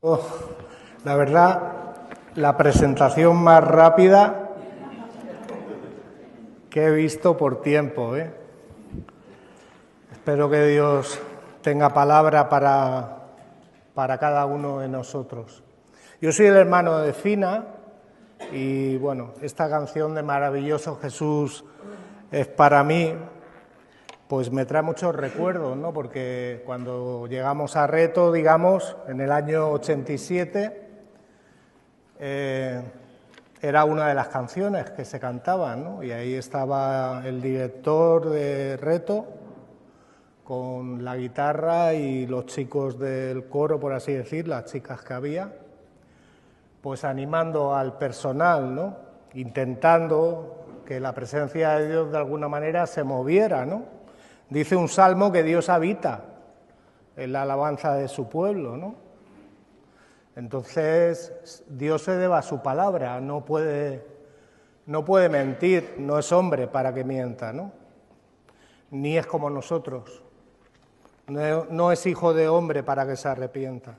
Oh, la verdad, la presentación más rápida que he visto por tiempo, ¿eh? Espero que Dios tenga palabra para cada uno de nosotros. Yo soy el hermano de Fina y, bueno, esta canción de Maravilloso Jesús es para mí, pues me trae muchos recuerdos, ¿no? Porque cuando llegamos a Reto, digamos, en el año 87, era una de las canciones que se cantaban, ¿no? Y ahí estaba el director de Reto con la guitarra y los chicos del coro, por así decir, las chicas que había, pues animando al personal, ¿no? Intentando que la presencia de Dios de alguna manera se moviera, ¿no? Dice un salmo que Dios habita en la alabanza de su pueblo, ¿no? Entonces, Dios se debe a su palabra, no puede mentir, no es hombre para que mienta, ¿no? Ni es como nosotros, no es hijo de hombre para que se arrepienta.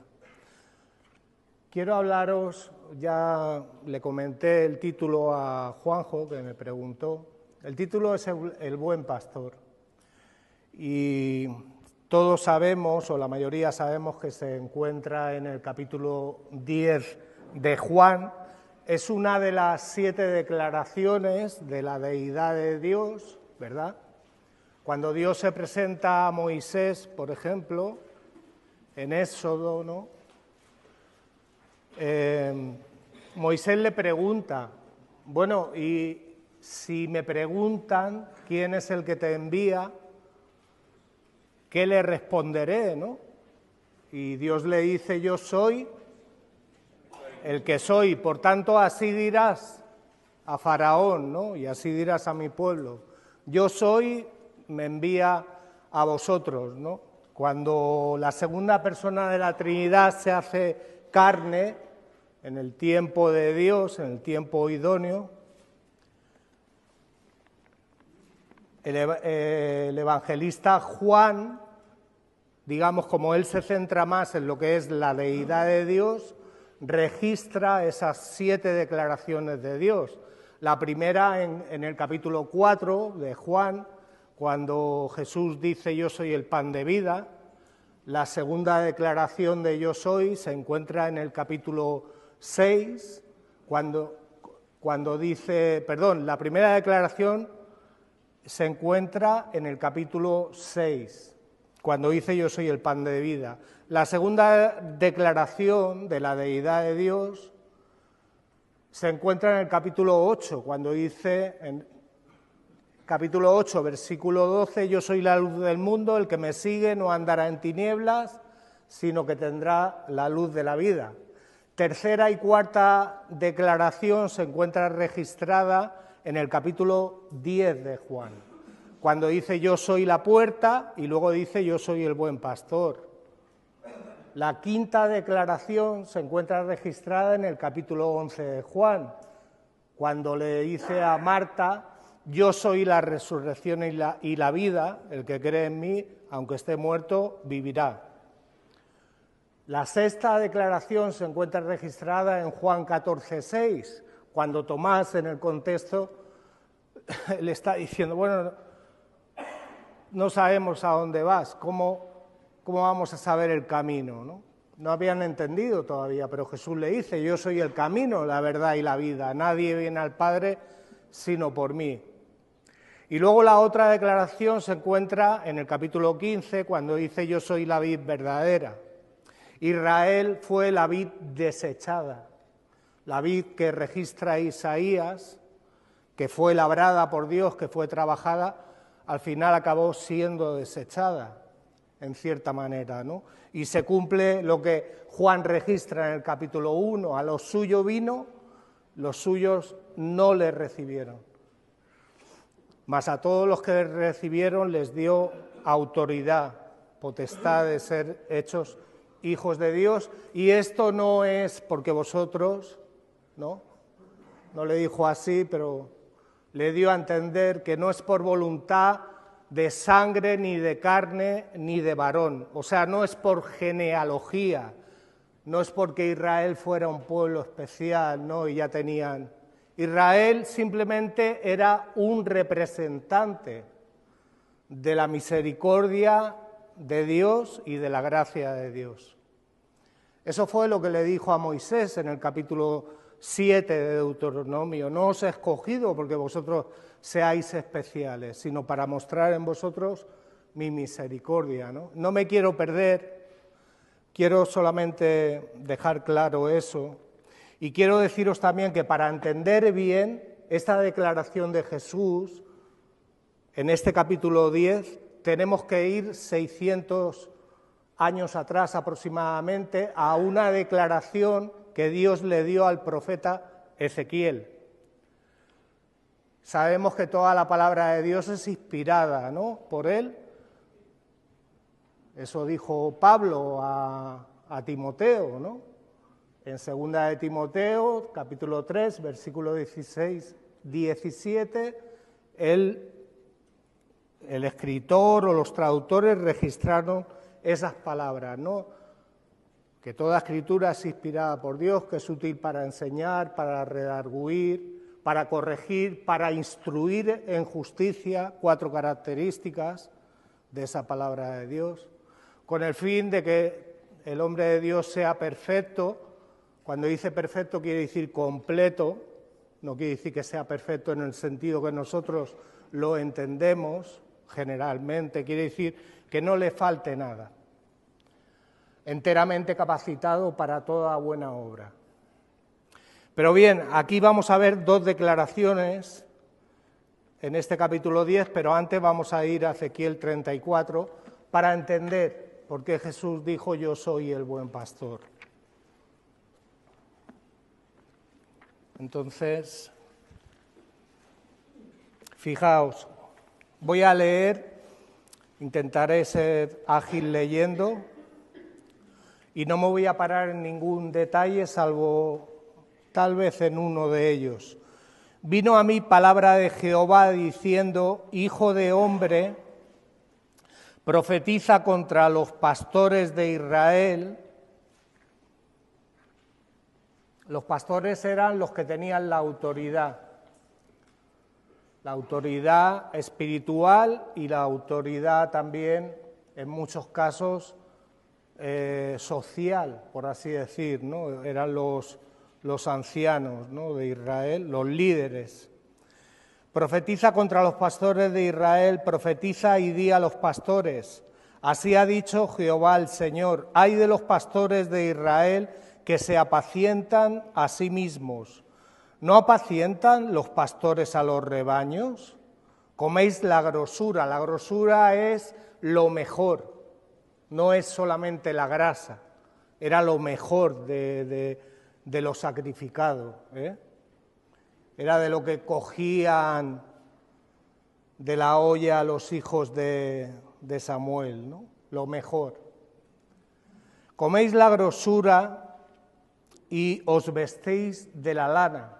Quiero hablaros, ya le comenté el título a Juanjo, que me preguntó, el título es El buen pastor. Y todos sabemos, o la mayoría sabemos, que se encuentra en el capítulo 10 de Juan. Es una de las 7 declaraciones de la deidad de Dios, ¿verdad? Cuando Dios se presenta a Moisés, por ejemplo, en Éxodo, ¿no? Moisés le pregunta, bueno, y si me preguntan quién es el que te envía, ¿qué le responderé, no? Y Dios le dice, yo soy el que soy, por tanto así dirás a Faraón, ¿no? Y así dirás a mi pueblo, yo soy, me envía a vosotros, ¿no? Cuando la segunda persona de la Trinidad se hace carne en el tiempo de Dios, en el tiempo idóneo, el evangelista Juan, digamos, como él se centra más en lo que es la deidad de Dios, registra esas 7 declaraciones de Dios. La primera en el capítulo 4 de Juan, cuando Jesús dice yo soy el pan de vida. La segunda declaración de yo soy se encuentra en el capítulo 6, cuando dice, perdón, la primera declaración se encuentra en el capítulo 6, cuando dice yo soy el pan de vida. La segunda declaración de la deidad de Dios se encuentra en el capítulo 8, cuando dice, en capítulo 8, versículo 12, yo soy la luz del mundo, el que me sigue no andará en tinieblas, sino que tendrá la luz de la vida. Tercera y cuarta declaración se encuentra registrada en el capítulo 10 de Juan, cuando dice yo soy la puerta y luego dice yo soy el buen pastor. La quinta declaración se encuentra registrada en el capítulo 11 de Juan, cuando le dice a Marta, yo soy la resurrección y la vida, el que cree en mí, aunque esté muerto, vivirá. La sexta declaración se encuentra registrada en Juan 14:6, cuando Tomás, en el contexto, le está diciendo, bueno, no sabemos a dónde vas, ¿cómo vamos a saber el camino, ¿no? No habían entendido todavía, pero Jesús le dice, yo soy el camino, la verdad y la vida, nadie viene al Padre sino por mí. Y luego la otra declaración se encuentra en el capítulo 15, cuando dice yo soy la vid verdadera. Israel fue la vid desechada, la vid que registra Isaías, que fue labrada por Dios, que fue trabajada, al final acabó siendo desechada, en cierta manera, ¿no? Y se cumple lo que Juan registra en el capítulo 1, a los suyos vino, los suyos no le recibieron. Mas a todos los que le recibieron les dio autoridad, potestad de ser hechos hijos de Dios, y esto no es porque vosotros, ¿no? No le dijo así, pero le dio a entender que no es por voluntad de sangre, ni de carne, ni de varón. O sea, no es por genealogía, No es porque Israel fuera un pueblo especial, ¿no? Y ya tenían. Israel simplemente era un representante de la misericordia de Dios y de la gracia de Dios. Eso fue lo que le dijo a Moisés en el capítulo 7 de Deuteronomio. No os he escogido porque vosotros seáis especiales, sino para mostrar en vosotros mi misericordia, ¿no? No me quiero perder, quiero solamente dejar claro eso. Y quiero deciros también que para entender bien esta declaración de Jesús, en este capítulo 10, tenemos que ir 600 años atrás aproximadamente a una declaración que Dios le dio al profeta Ezequiel. Sabemos que toda la palabra de Dios es inspirada, ¿no?, por él. Eso dijo Pablo a Timoteo, ¿no? En 2 de Timoteo, capítulo 3, versículo 16-17, el escritor o los traductores registraron esas palabras, ¿no? Que toda escritura es inspirada por Dios, que es útil para enseñar, para redarguir, para corregir, para instruir en justicia, 4 características de esa palabra de Dios, con el fin de que el hombre de Dios sea perfecto. Cuando dice perfecto quiere decir completo, no quiere decir que sea perfecto en el sentido que nosotros lo entendemos generalmente, quiere decir que no le falte nada, enteramente capacitado para toda buena obra. Pero bien, aquí vamos a ver 2 declaraciones en este capítulo 10, pero antes vamos a ir a Ezequiel 34 para entender por qué Jesús dijo: yo soy el buen pastor. Entonces, fijaos, voy a leer, intentaré ser ágil leyendo y no me voy a parar en ningún detalle salvo tal vez en uno de ellos. Vino a mí palabra de Jehová diciendo: hijo de hombre, profetiza contra los pastores de Israel. Los pastores eran los que tenían la autoridad espiritual y la autoridad también, en muchos casos, social, por así decir, ¿no? Eran los ancianos, ¿no?, de Israel, los líderes. Profetiza contra los pastores de Israel, profetiza y di a los pastores: así ha dicho Jehová el Señor, ay de los pastores de Israel que se apacientan a sí mismos. ¿No apacientan los pastores a los rebaños? Coméis la grosura es lo mejor, no es solamente la grasa, era lo mejor de lo sacrificado, ¿eh? Era de lo que cogían de la olla los hijos de Samuel, ¿no? Lo mejor. Coméis la grosura y os vestéis de la lana.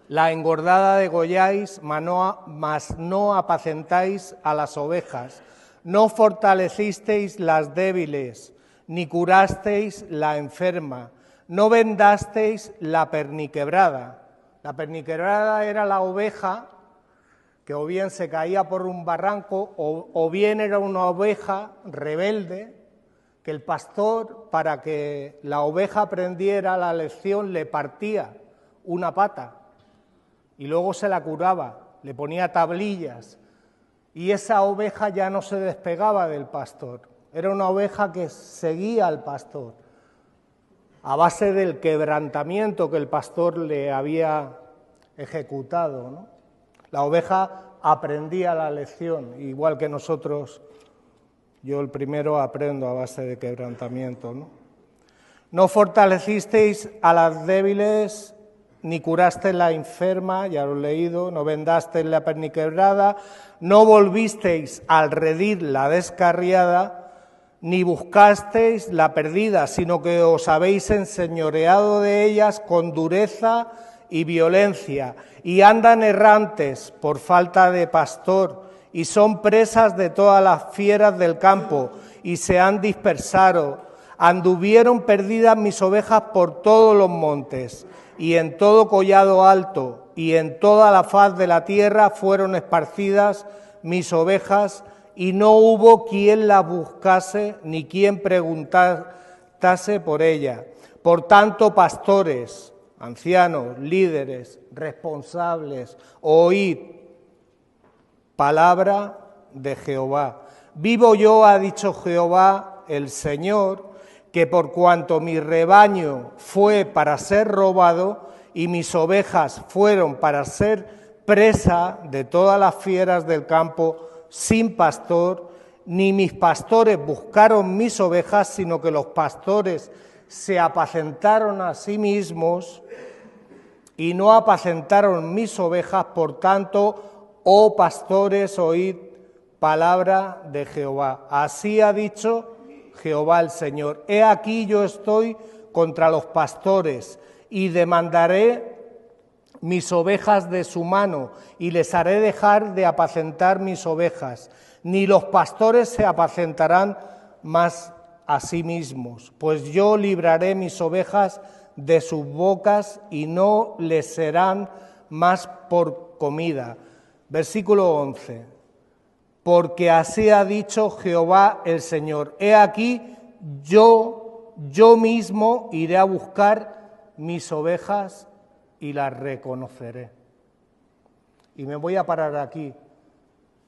La engordada degolláis, mas no apacentáis a las ovejas. No fortalecisteis las débiles, ni curasteis la enferma. No vendasteis la perniquebrada. La perniquebrada era la oveja que o bien se caía por un barranco o bien era una oveja rebelde que el pastor, para que la oveja aprendiera la lección, le partía una pata y luego se la curaba, le ponía tablillas y esa oveja ya no se despegaba del pastor. Era una oveja que seguía al pastor a base del quebrantamiento que el pastor le había ejecutado, ¿no? La oveja aprendía la lección, igual que nosotros. Yo el primero aprendo a base de quebrantamiento, ¿no? No fortalecisteis a las débiles, ni curasteis la enferma, ya lo he leído, no vendasteis la perniquebrada, no volvisteis al redil la descarriada, ni buscasteis la perdida, sino que os habéis enseñoreado de ellas con dureza y violencia, y andan errantes por falta de pastor, y son presas de todas las fieras del campo, y se han dispersado. Anduvieron perdidas mis ovejas por todos los montes, y en todo collado alto, y en toda la faz de la tierra fueron esparcidas mis ovejas, y no hubo quien las buscase, ni quien preguntase por ellas. Por tanto, pastores, ancianos, líderes, responsables, oíd palabra de Jehová. Vivo yo, ha dicho Jehová el Señor, que por cuanto mi rebaño fue para ser robado y mis ovejas fueron para ser presa de todas las fieras del campo sin pastor, ni mis pastores buscaron mis ovejas, sino que los pastores se apacentaron a sí mismos y no apacentaron mis ovejas. Por tanto, oh pastores, oíd palabra de Jehová. Así ha dicho Jehová el Señor. He aquí yo estoy contra los pastores y demandaré mis ovejas de su mano y les haré dejar de apacentar mis ovejas. Ni los pastores se apacentarán más a sí mismos, pues yo libraré mis ovejas de sus bocas y no les serán más por comida. Versículo 11. Porque así ha dicho Jehová el Señor. He aquí, yo mismo iré a buscar mis ovejas y las reconoceré. Y me voy a parar aquí.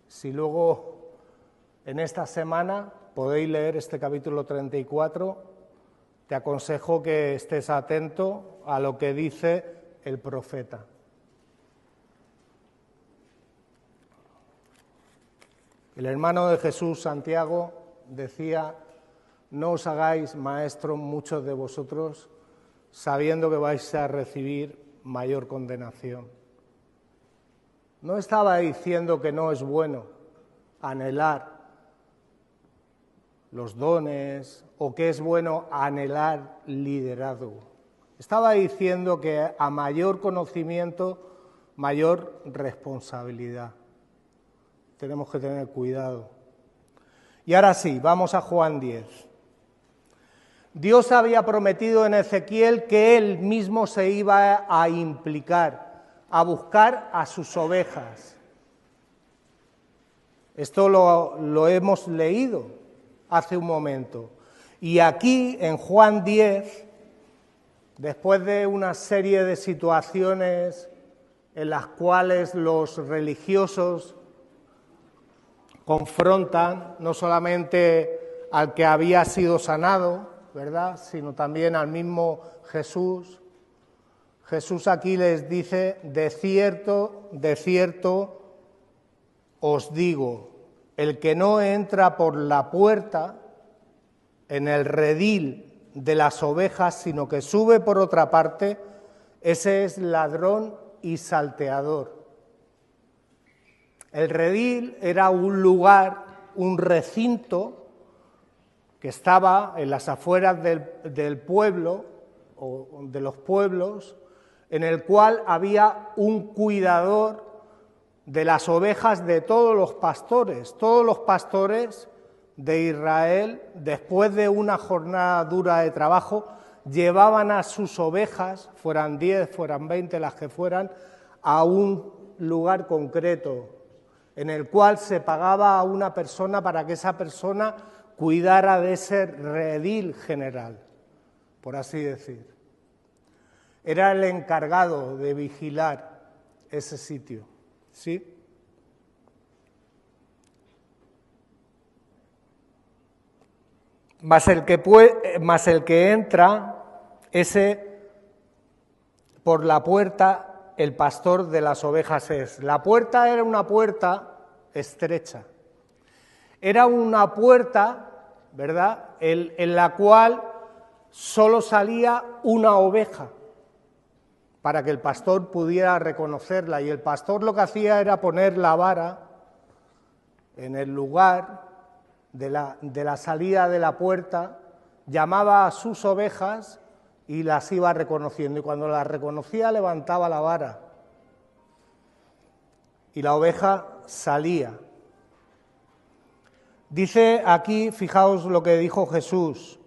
Si luego en esta semana podéis leer este capítulo 34, te aconsejo que estés atento a lo que dice el profeta. El hermano de Jesús, Santiago, decía: no os hagáis maestros muchos de vosotros, sabiendo que vais a recibir mayor condenación. No estaba diciendo que no es bueno anhelar los dones o que es bueno anhelar liderazgo. Estaba diciendo que a mayor conocimiento, mayor responsabilidad. Tenemos que tener cuidado. Y ahora sí, vamos a Juan 10. Dios había prometido en Ezequiel que Él mismo se iba a implicar, a buscar a sus ovejas. Esto lo hemos leído hace un momento. Y aquí, en Juan 10, después de una serie de situaciones en las cuales los religiosos confrontan no solamente al que había sido sanado, ¿verdad?, sino también al mismo Jesús. Jesús aquí les dice: de cierto os digo, el que no entra por la puerta en el redil de las ovejas, sino que sube por otra parte, ese es ladrón y salteador. El redil era un lugar, un recinto que estaba en las afueras del pueblo o de los pueblos, en el cual había un cuidador de las ovejas de todos los pastores. Todos los pastores de Israel, después de una jornada dura de trabajo, llevaban a sus ovejas, fueran 10, fueran 20, las que fueran, a un lugar concreto, en el cual se pagaba a una persona para que esa persona cuidara de ese redil general, por así decir. Era el encargado de vigilar ese sitio, ¿sí? Mas el que entra, ese por la puerta, el pastor de las ovejas es. La puerta era una puerta estrecha. Era una puerta, ¿verdad?, en la cual solo salía una oveja para que el pastor pudiera reconocerla. Y el pastor lo que hacía era poner la vara en el lugar de la salida de la puerta, llamaba a sus ovejas y las iba reconociendo. Y cuando las reconocía, levantaba la vara y la oveja salía. Dice aquí, fijaos lo que dijo Jesús: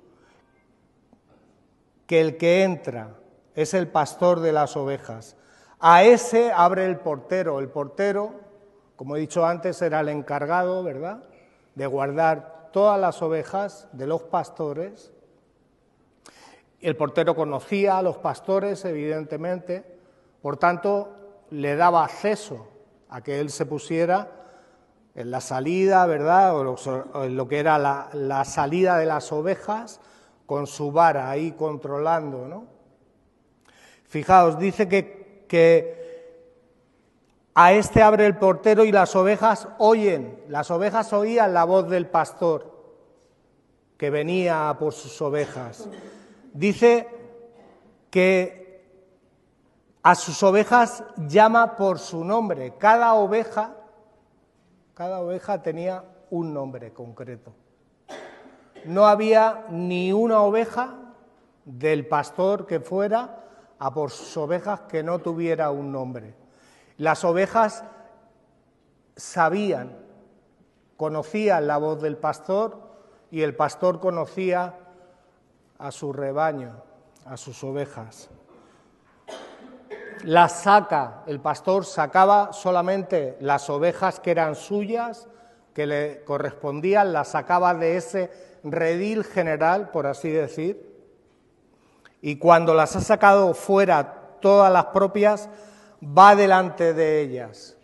que el que entra es el pastor de las ovejas. A ese abre el portero. El portero, como he dicho antes, era el encargado, ¿verdad?, de guardar todas las ovejas de los pastores. El portero conocía a los pastores, evidentemente, por tanto, le daba acceso a que él se pusiera en la salida, ¿verdad?, o en lo que era la salida de las ovejas, con su vara ahí controlando, ¿no? Fijaos, dice que a este abre el portero y las ovejas oían la voz del pastor que venía por sus ovejas. Dice que a sus ovejas llama por su nombre. Cada oveja tenía un nombre concreto. No había ni una oveja del pastor que fuera a por sus ovejas que no tuviera un nombre. Las ovejas sabían, conocían la voz del pastor y el pastor conocía a su rebaño, a sus ovejas. El pastor sacaba solamente las ovejas que eran suyas, que le correspondían, las sacaba de ese redil general, por así decir, y cuando las ha sacado fuera todas las propias, va delante de ellas.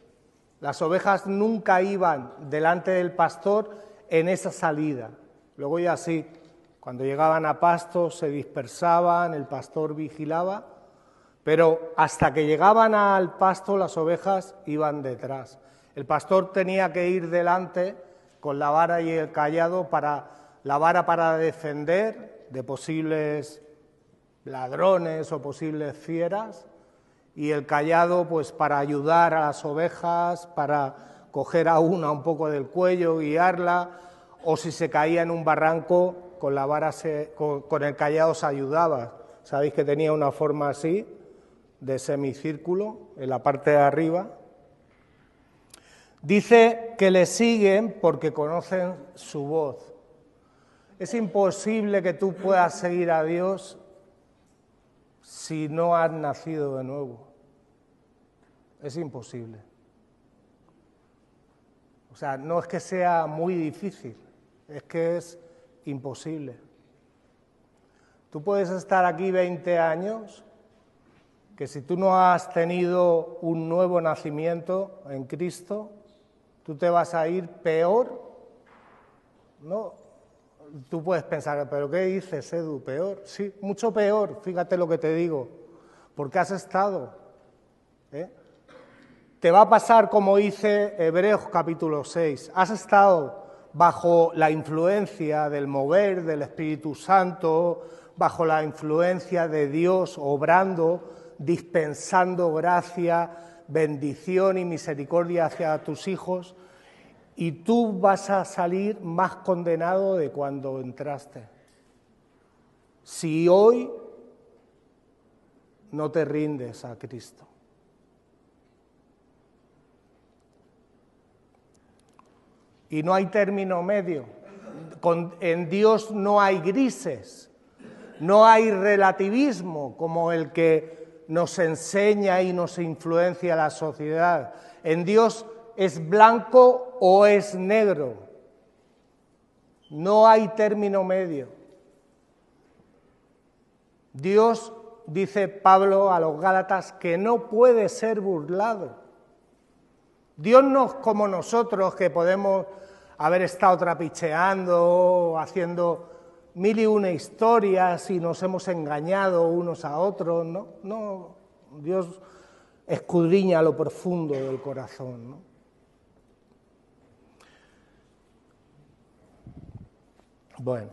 Las ovejas nunca iban delante del pastor en esa salida. Luego ya sí, cuando llegaban a pasto se dispersaban, el pastor vigilaba, pero hasta que llegaban al pasto las ovejas iban detrás. El pastor tenía que ir delante con la vara y el cayado, la vara para defender de posibles ladrones o posibles fieras, y el cayado pues para ayudar a las ovejas, para coger a una un poco del cuello, guiarla, o si se caía en un barranco, con la vara con el cayado se ayudaba. Sabéis que tenía una forma así, de semicírculo, en la parte de arriba. Dice que le siguen porque conocen su voz. Es imposible que tú puedas seguir a Dios si no has nacido de nuevo. Es imposible. O sea, no es que sea muy difícil, es que es imposible. Tú puedes estar aquí 20 años, que si tú no has tenido un nuevo nacimiento en Cristo, tú te vas a ir peor, ¿no? Tú puedes pensar, ¿pero qué dices, Edu? ¿Peor? Sí, mucho peor, fíjate lo que te digo, porque has estado. Te va a pasar como dice Hebreos capítulo 6, has estado bajo la influencia del mover del Espíritu Santo, bajo la influencia de Dios obrando, dispensando gracia, bendición y misericordia hacia tus hijos, y tú vas a salir más condenado de cuando entraste. Si hoy no te rindes a Cristo. Y no hay término medio. En Dios no hay grises, no hay relativismo como el que nos enseña y nos influencia la sociedad. En Dios es blanco o es negro. No hay término medio. Dios, dice Pablo a los Gálatas, que no puede ser burlado. Dios no es como nosotros, que podemos haber estado trapicheando, haciendo mil y una historias y nos hemos engañado unos a otros. No, Dios escudriña lo profundo del corazón, ¿no? Bueno,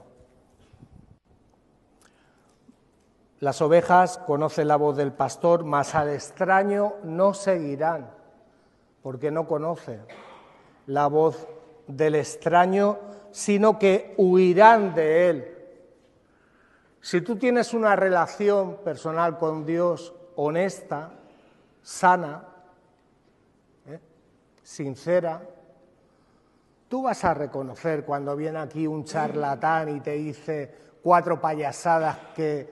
las ovejas conocen la voz del pastor, mas al extraño no seguirán, porque no conocen la voz del extraño, sino que huirán de él. Si tú tienes una relación personal con Dios honesta, sana, sincera, tú vas a reconocer cuando viene aquí un charlatán y te dice 4 payasadas que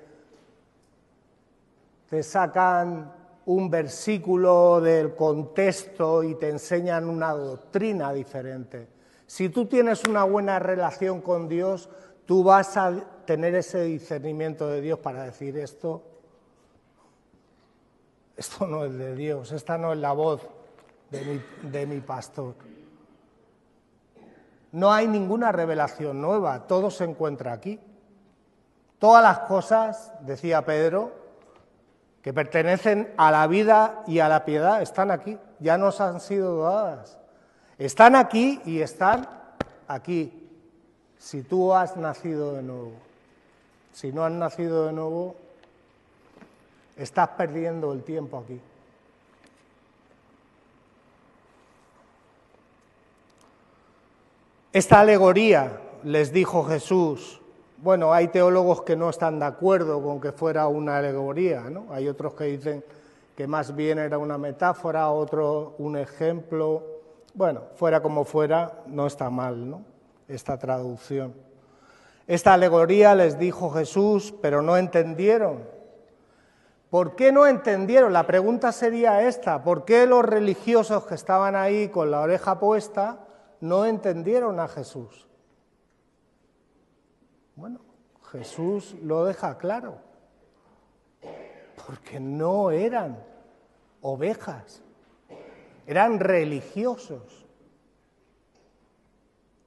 te sacan un versículo del contexto y te enseñan una doctrina diferente. Si tú tienes una buena relación con Dios, tú vas a tener ese discernimiento de Dios para decir esto no es de Dios, esta no es la voz de mi pastor. No hay ninguna revelación nueva, todo se encuentra aquí. Todas las cosas, decía Pedro, que pertenecen a la vida y a la piedad, están aquí, ya nos han sido dadas. Están aquí y están aquí, si tú has nacido de nuevo. Si no has nacido de nuevo, estás perdiendo el tiempo aquí. Esta alegoría, les dijo Jesús, bueno, hay teólogos que no están de acuerdo con que fuera una alegoría, ¿no? Hay otros que dicen que más bien era una metáfora, otro un ejemplo. Bueno, fuera como fuera, no está mal, ¿no?, esta traducción. Esta alegoría les dijo Jesús, pero no entendieron. ¿Por qué no entendieron? La pregunta sería esta: ¿por qué los religiosos que estaban ahí con la oreja puesta no entendieron a Jesús? Bueno, Jesús lo deja claro, porque no eran ovejas, eran religiosos.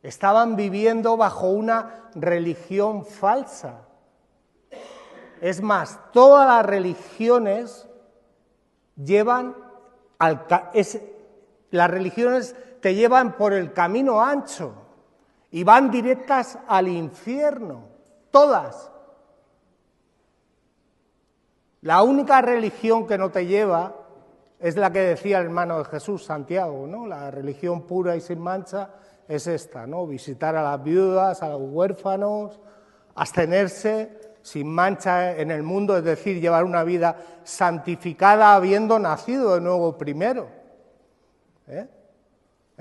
Estaban viviendo bajo una religión falsa. Es más, todas las religiones te llevan por el camino ancho y van directas al infierno, todas. La única religión que no te lleva es la que decía el hermano de Jesús, Santiago, ¿no? La religión pura y sin mancha es esta, ¿no? Visitar a las viudas, a los huérfanos, abstenerse sin mancha en el mundo, es decir, llevar una vida santificada habiendo nacido de nuevo primero. En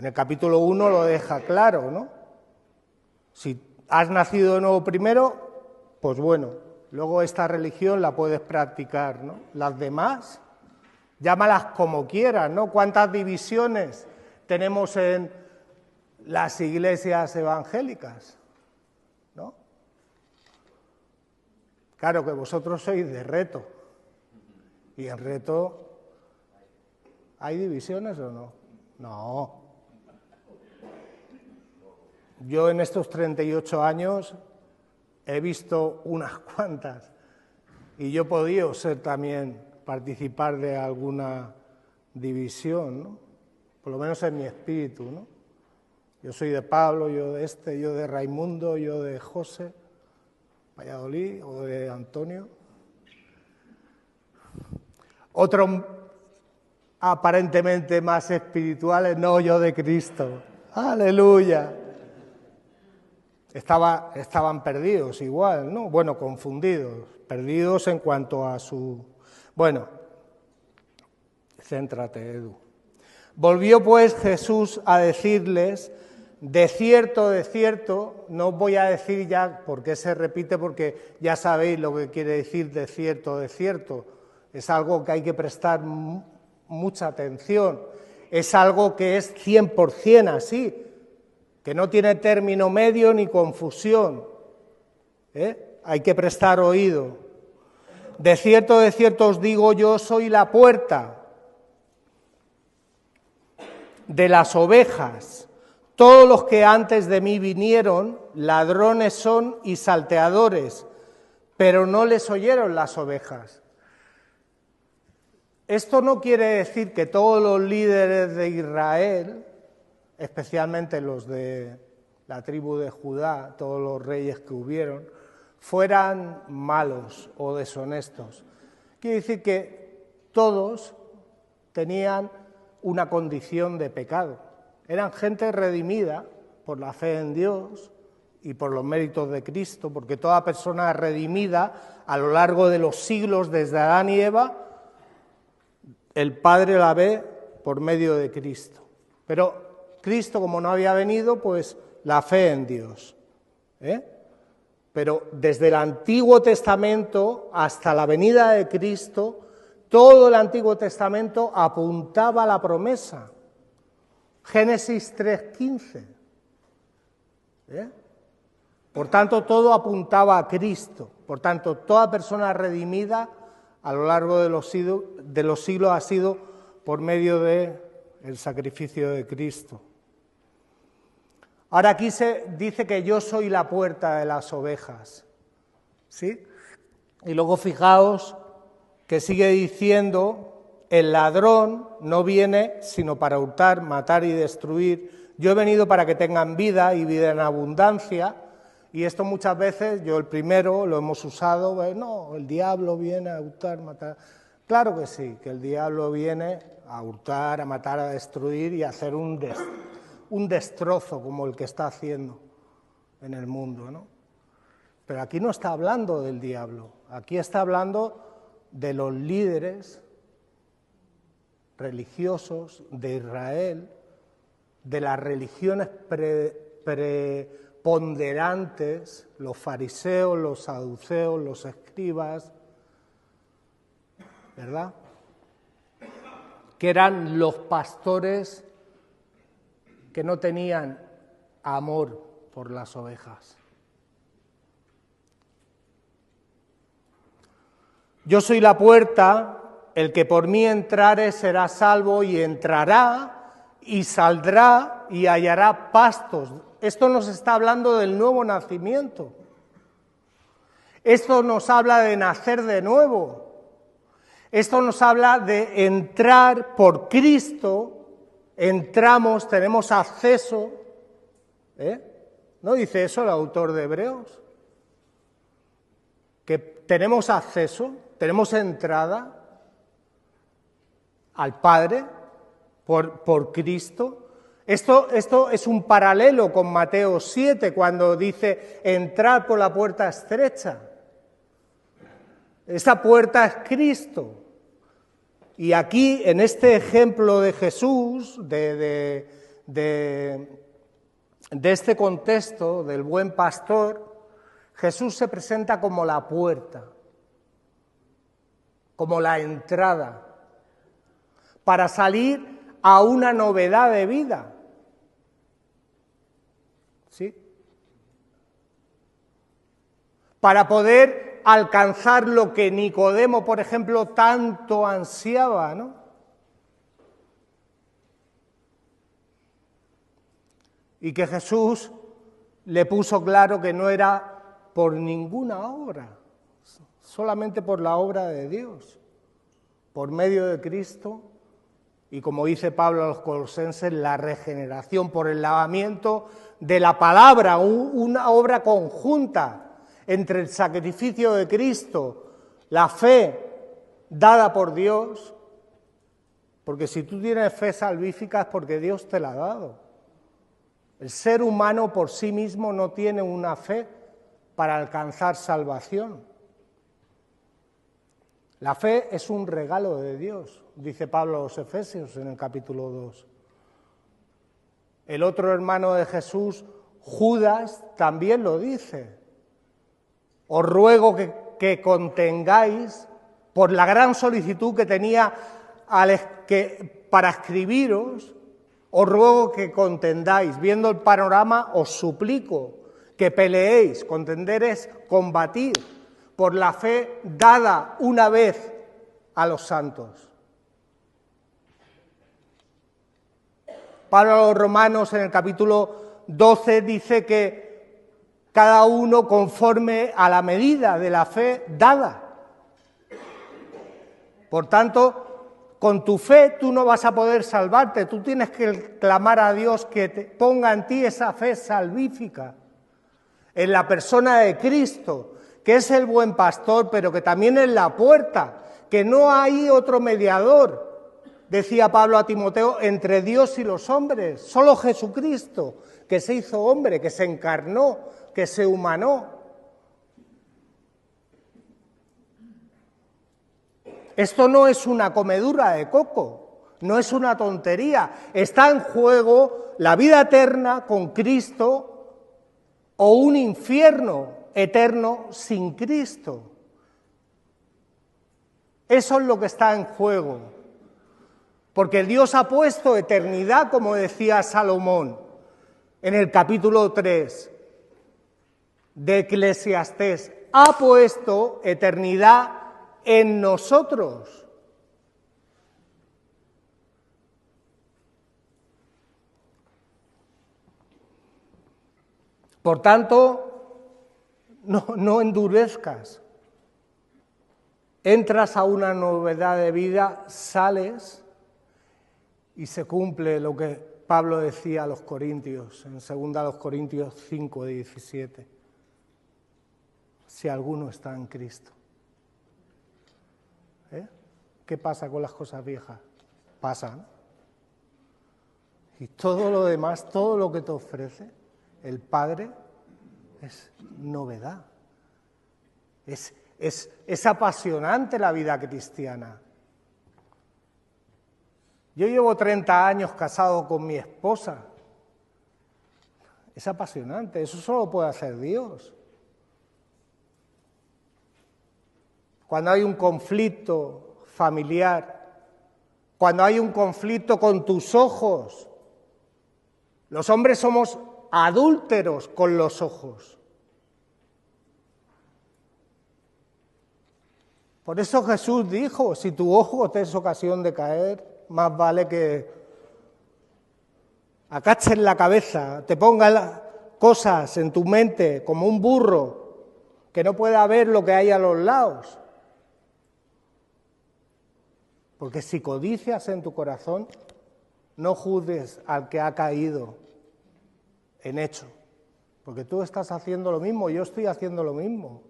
el capítulo 1 lo deja claro, ¿no? Si has nacido de nuevo primero, pues bueno, luego esta religión la puedes practicar, ¿no? Las demás, llámalas como quieras, ¿no? ¿Cuántas divisiones tenemos en las iglesias evangélicas? ¿No? Claro que vosotros sois de Reto, y en Reto, ¿hay divisiones o no? No. Yo en estos 38 años he visto unas cuantas, y yo he podido participar de alguna división, ¿no? Por lo menos en mi espíritu, ¿no? Yo soy de Pablo, yo de yo de Raimundo, yo de José, Valladolid, o de Antonio. Otros aparentemente más espirituales, no, yo de Cristo. ¡Aleluya! Estaban perdidos igual, ¿no? Bueno, confundidos, perdidos en cuanto a su... Bueno, céntrate, Edu. Volvió pues Jesús a decirles: de cierto, no os voy a decir ya por qué se repite, porque ya sabéis lo que quiere decir de cierto. Es algo que hay que prestar mucha atención, es algo que es 100% así, que no tiene término medio ni confusión. Hay que prestar oído. De cierto os digo, yo soy la puerta de las ovejas. Todos los que antes de mí vinieron, ladrones son y salteadores, pero no les oyeron las ovejas. Esto no quiere decir que todos los líderes de Israel, especialmente los de la tribu de Judá, todos los reyes que hubieron, fueran malos o deshonestos. Quiere decir que todos tenían una condición de pecado. Eran gente redimida por la fe en Dios y por los méritos de Cristo, porque toda persona redimida a lo largo de los siglos, desde Adán y Eva, el Padre la ve por medio de Cristo. Pero Cristo, como no había venido, pues la fe en Dios. Pero desde el Antiguo Testamento hasta la venida de Cristo, Todo el Antiguo Testamento apuntaba a la promesa. Génesis 3:15. Por tanto, todo apuntaba a Cristo. Por tanto, toda persona redimida a lo largo de los siglos ha sido por medio del sacrificio de Cristo. Ahora aquí se dice que yo soy la puerta de las ovejas, ¿sí? Y luego fijaos que sigue diciendo, el ladrón no viene sino para hurtar, matar y destruir. Yo he venido para que tengan vida y vida en abundancia. Y esto muchas veces, yo el primero, lo hemos usado, no, el diablo viene a hurtar, matar. Claro que sí, que el diablo viene a hurtar, a matar, a destruir y a hacer un destrozo como el que está haciendo en el mundo, ¿no? Pero aquí no está hablando del diablo, aquí está hablando de los líderes religiosos de Israel, de las religiones preponderantes, los fariseos, los saduceos, los escribas, ¿verdad? Que eran los pastores que no tenían amor por las ovejas. Yo soy la puerta, el que por mí entrare será salvo y entrará y saldrá y hallará pastos. Esto nos está hablando del nuevo nacimiento. Esto nos habla de nacer de nuevo. Esto nos habla de entrar por Cristo, entramos, tenemos acceso. ¿No dice eso el autor de Hebreos? Que tenemos acceso, tenemos entrada al Padre por Cristo. Esto es un paralelo con Mateo 7, cuando dice, entrad por la puerta estrecha. Esta puerta es Cristo. Y aquí, en este ejemplo de Jesús, de este contexto del buen pastor, Jesús se presenta como la puerta, como la entrada, para salir a una novedad de vida. ¿Sí? Para poder alcanzar lo que Nicodemo, por ejemplo, tanto ansiaba, ¿no? Y que Jesús le puso claro que no era por ninguna obra, solamente por la obra de Dios, por medio de Cristo, y como dice Pablo a los Colosenses, la regeneración por el lavamiento de la palabra, una obra conjunta entre el sacrificio de Cristo, la fe dada por Dios, porque si tú tienes fe salvífica es porque Dios te la ha dado. El ser humano por sí mismo no tiene una fe para alcanzar salvación. La fe es un regalo de Dios, dice Pablo a los Efesios en el capítulo 2. El otro hermano de Jesús, Judas, también lo dice. Os ruego que contengáis, por la gran solicitud que tenía para escribiros, os ruego que contendáis. Viendo el panorama, os suplico que peleéis. Contender es combatir por la fe dada una vez a los santos. Pablo a los Romanos, en el capítulo 12, dice que cada uno conforme a la medida de la fe dada. Por tanto, con tu fe tú no vas a poder salvarte, tú tienes que clamar a Dios que te ponga en ti esa fe salvífica, en la persona de Cristo, que es el buen pastor, pero que también es la puerta, que no hay otro mediador, decía Pablo a Timoteo, entre Dios y los hombres, solo Jesucristo, que se hizo hombre, que se encarnó, que se humanó. Esto no es una comedura de coco, no es una tontería. Está en juego la vida eterna con Cristo o un infierno eterno sin Cristo. Eso es lo que está en juego. Porque Dios ha puesto eternidad, como decía Salomón en el capítulo 3 de Eclesiastés, ha puesto eternidad en nosotros. Por tanto, no endurezcas. Entras a una novedad de vida, sales y se cumple lo que Pablo decía a los Corintios, en 2 Corintios 5, 17. Si alguno está en Cristo. ¿Qué pasa con las cosas viejas? Pasan. Y todo lo demás, todo lo que te ofrece el Padre es novedad. Es apasionante la vida cristiana. Yo llevo 30 años casado con mi esposa. Es apasionante, eso solo puede hacer Dios. Cuando hay un conflicto familiar, cuando hay un conflicto con tus ojos, los hombres somos adúlteros con los ojos. Por eso Jesús dijo, si tu ojo te es ocasión de caer, más vale que agaches la cabeza, te pongas cosas en tu mente como un burro, que no pueda ver lo que hay a los lados. Porque si codicias en tu corazón, no juzgues al que ha caído en hecho, porque tú estás haciendo lo mismo, yo estoy haciendo lo mismo.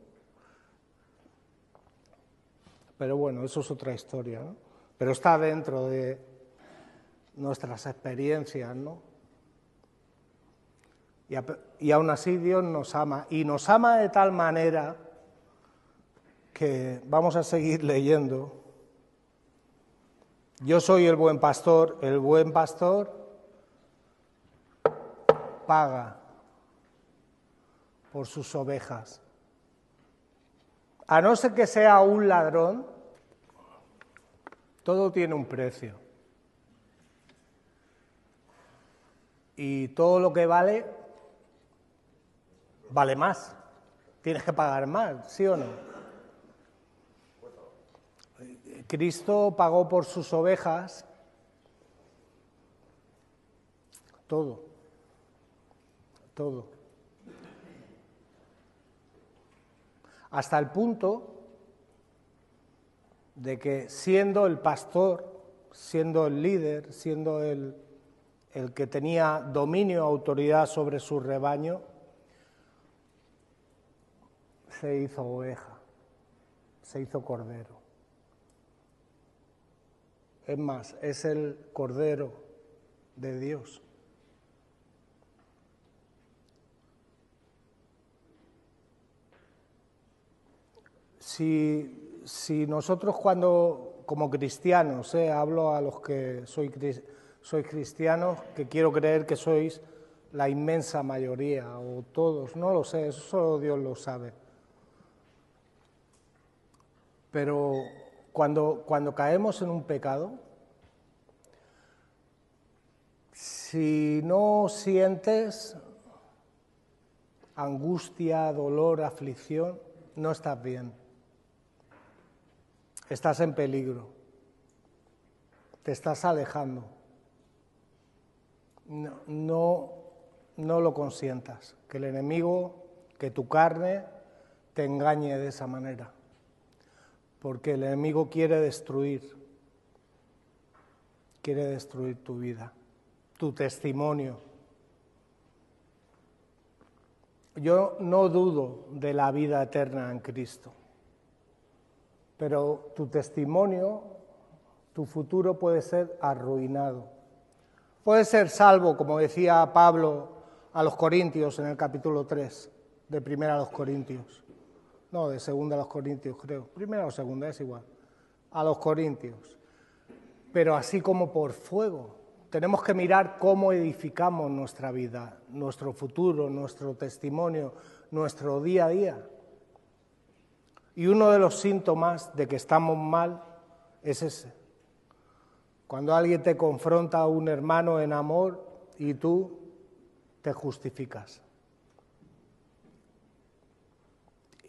Pero bueno, eso es otra historia, ¿no? Pero está dentro de nuestras experiencias, ¿no? Y aún así Dios nos ama, y nos ama de tal manera que vamos a seguir leyendo. Yo soy el buen pastor paga por sus ovejas. A no ser que sea un ladrón, todo tiene un precio. Y todo lo que vale más. Tienes que pagar más, ¿sí o no? Cristo pagó por sus ovejas todo. Hasta el punto de que siendo el pastor, siendo el líder, siendo el que tenía dominio, autoridad sobre su rebaño, se hizo oveja, se hizo cordero. Es más, es el Cordero de Dios. Si nosotros como cristianos, hablo a los que sois cristianos, que quiero creer que sois la inmensa mayoría, o todos, no lo sé, eso solo Dios lo sabe. Pero cuando caemos en un pecado, si no sientes angustia, dolor, aflicción, no estás bien. Estás en peligro. Te estás alejando. No lo consientas. Que el enemigo, que tu carne te engañe de esa manera. Porque el enemigo quiere destruir tu vida, tu testimonio. Yo no dudo de la vida eterna en Cristo, pero tu testimonio, tu futuro puede ser arruinado. Puede ser salvo, como decía Pablo a los Corintios en el capítulo 3 de 1 Corintios. No, de 2 Corintios creo. Primera o segunda, es igual. A los Corintios. Pero así como por fuego. Tenemos que mirar cómo edificamos nuestra vida, nuestro futuro, nuestro testimonio, nuestro día a día. Y uno de los síntomas de que estamos mal es ese. Cuando alguien te confronta a un hermano en amor y tú te justificas.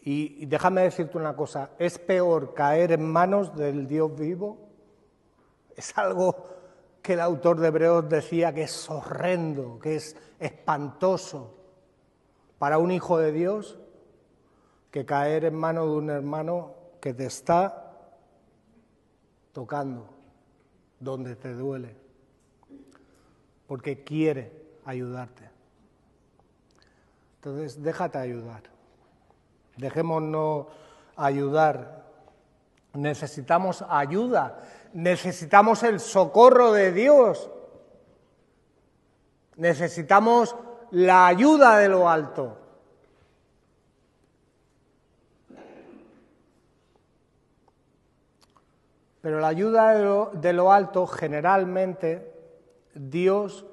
Y déjame decirte una cosa, es peor caer en manos del Dios vivo. Es algo que el autor de Hebreos decía que es horrendo, que es espantoso para un hijo de Dios, que caer en manos de un hermano que te está tocando donde te duele, porque quiere ayudarte. Entonces, déjate ayudar. Dejémonos ayudar. Necesitamos ayuda, necesitamos el socorro de Dios, necesitamos la ayuda de lo alto. Pero la ayuda de lo alto, generalmente, Dios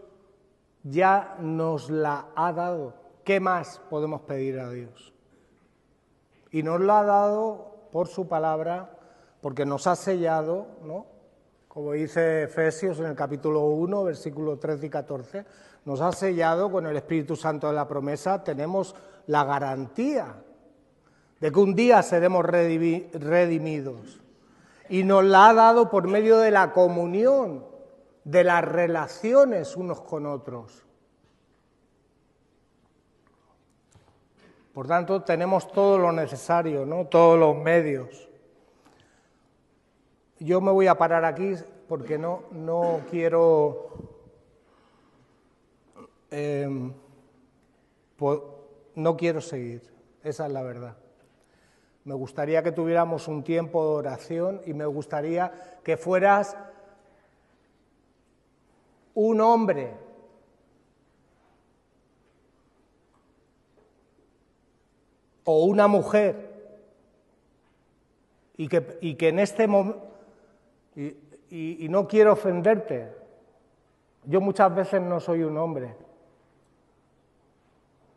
ya nos la ha dado. ¿Qué más podemos pedir a Dios? Y nos la ha dado por su palabra, porque nos ha sellado, ¿no? Como dice Efesios en el capítulo 1, versículos 13 y 14, nos ha sellado con el Espíritu Santo de la promesa. Tenemos la garantía de que un día seremos redimidos. Y nos la ha dado por medio de la comunión, de las relaciones unos con otros. Por tanto, tenemos todo lo necesario, ¿no? Todos los medios. Yo me voy a parar aquí porque no quiero no quiero seguir, esa es la verdad. Me gustaría que tuviéramos un tiempo de oración y me gustaría que fueras un hombre o una mujer y que en este momento, y no quiero ofenderte, yo muchas veces no soy un hombre,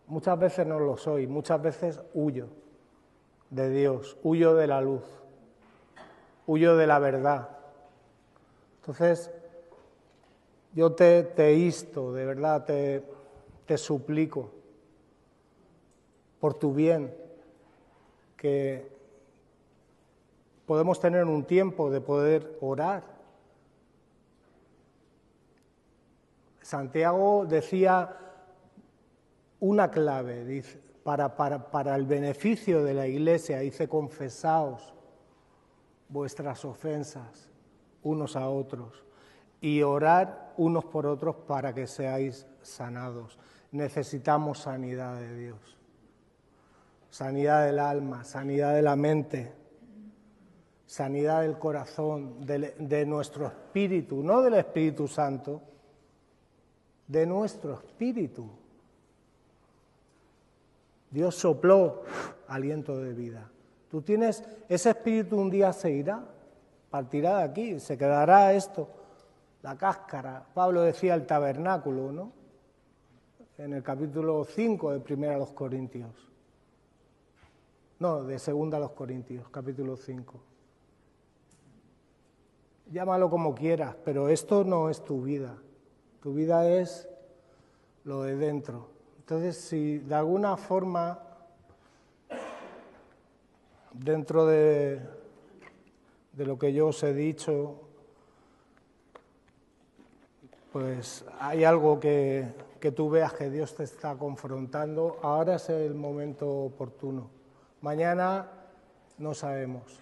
muchas veces no lo soy, muchas veces huyo de Dios, huyo de la luz, huyo de la verdad. Entonces, yo te insto, de verdad, te suplico, por tu bien, que podemos tener un tiempo de poder orar. Santiago decía una clave, dice, para el beneficio de la Iglesia, dice: confesaos vuestras ofensas unos a otros y orad unos por otros para que seáis sanados. Necesitamos sanidad de Dios, sanidad del alma, sanidad de la mente, sanidad del corazón, de nuestro espíritu, no del Espíritu Santo, de nuestro espíritu. Dios sopló aliento de vida. Tú tienes, ese espíritu un día se irá, partirá de aquí, se quedará esto, la cáscara. Pablo decía el tabernáculo, ¿no? En el capítulo 5 de 1 Corintios. No, de 2 Corintios, capítulo 5. Llámalo como quieras, pero esto no es tu vida. Tu vida es lo de dentro. Entonces, si de alguna forma, dentro de lo que yo os he dicho, pues hay algo que tú veas que Dios te está confrontando, ahora es el momento oportuno. Mañana no sabemos.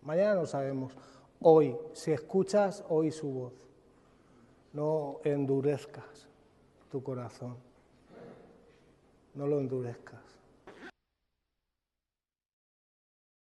Mañana no sabemos. Hoy, si escuchas, oí su voz. No endurezcas tu corazón. No lo endurezcas.